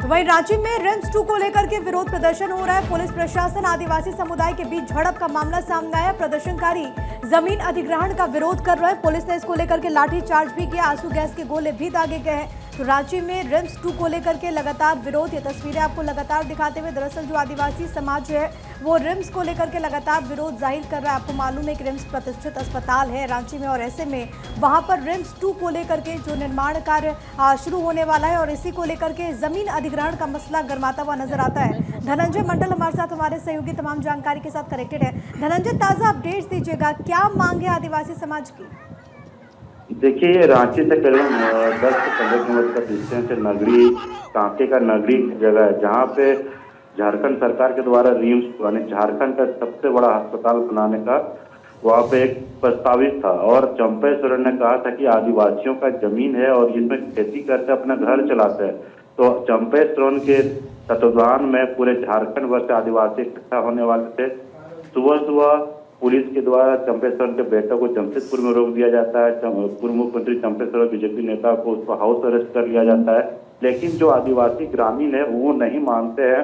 तो वहीं रांची में रिम्स 2 को लेकर के विरोध प्रदर्शन हो रहा है। पुलिस प्रशासन आदिवासी समुदाय के बीच झड़प का मामला सामने आया। प्रदर्शनकारी जमीन अधिग्रहण का विरोध कर रहे हैं। पुलिस ने इसको लेकर के लाठीचार्ज भी किया, आंसू गैस के गोले भी दागे गए हैं। तो रांची में रिम्स 2 को लेकर के लगातार विरोध, ये तस्वीरें आपको लगातार दिखाते हुए, दरअसल जो आदिवासी समाज है वो रिम्स को लेकर के लगातार विरोध जाहिर कर रहा है। आपको मालूम है कि रिम्स प्रतिष्ठित अस्पताल है रांची में, और ऐसे में वहां पर रिम्स 2 को लेकर के जो निर्माण कार्य शुरू होने वाला है और इसी को लेकर के जमीन अधिग्रहण का मसला गर्माता हुआ नजर आता है। धनंजय मंडल हमारे साथ, हमारे सहयोगी तमाम जानकारी के साथ कनेक्टेड है। धनंजय, ताजा अपडेट्स दीजिएगा, क्या मांग है आदिवासी समाज की? देखिए, रांची से करीब 10 से 15 किलोमीटर का डिस्टेंस है। नगरी कांके का नगरी जगह है जहाँ पे झारखंड सरकार के द्वारा रिम्स यानी झारखंड का सबसे बड़ा अस्पताल बनाने का वहाँ पे एक प्रस्तावित था। और चंपे सोरेन ने कहा था कि आदिवासियों का जमीन है और इसमें खेती करके अपना घर चलाते हैं। तो चंपे सोरेन के तत्वाधान में पूरे झारखंड भर से आदिवासी इकट्ठा होने वाले थे। सुबह सुबह पुलिस के द्वारा चंपे सोरेन के बेटे को जमशेदपुर में रोक दिया जाता है। पूर्व मुख्यमंत्री चंपे सोरेन बीजेपी नेता को उसको हाउस अरेस्ट कर लिया जाता है। लेकिन जो आदिवासी ग्रामीण है वो नहीं मानते हैं।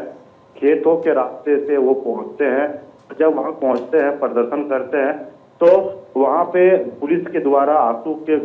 खेतों के रास्ते से वो पहुंचते हैं। जब वहां पहुंचते हैं, प्रदर्शन करते हैं, तो वहां पे पुलिस के द्वारा आंसू के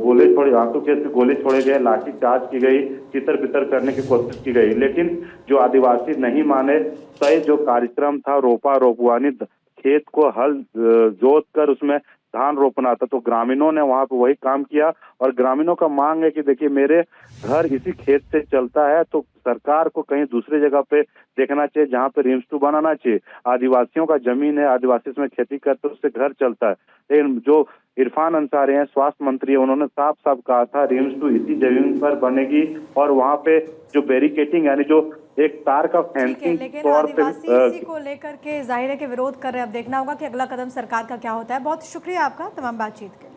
गोले छोड़े गए, लाठी चार्ज की गई, तितर बितर करने की कोशिश की गई। लेकिन जो आदिवासी नहीं माने, तय जो कार्यक्रम था रोपा रोपवानी, खेत को हल जोत कर उसमें धान रोपना था, तो ग्रामीणों ने वहां पे वही काम किया। और ग्रामीणों का मांग है कि देखिए, मेरे घर इसी खेत से चलता है, तो सरकार को कहीं दूसरी जगह पे देखना चाहिए जहां पे रिम्स 2 बनाना चाहिए। आदिवासियों का जमीन है, आदिवासी इसमें खेती करते, उससे घर चलता है। लेकिन जो इरफान अंसारी हैं, स्वास्थ्य मंत्री है, उन्होंने साफ साफ कहा था रिम्स 2 इसी जमीन पर बनेगी और वहां पे जो बैरिकेटिंग यानी जो एक तार का फेंसिंग तौर पे इसी को लेकर के जाहिर है कि विरोध कर रहे हैं। अब देखना होगा कि अगला कदम सरकार का क्या होता है। बहुत शुक्रिया आपका तमाम बातचीत के लिए।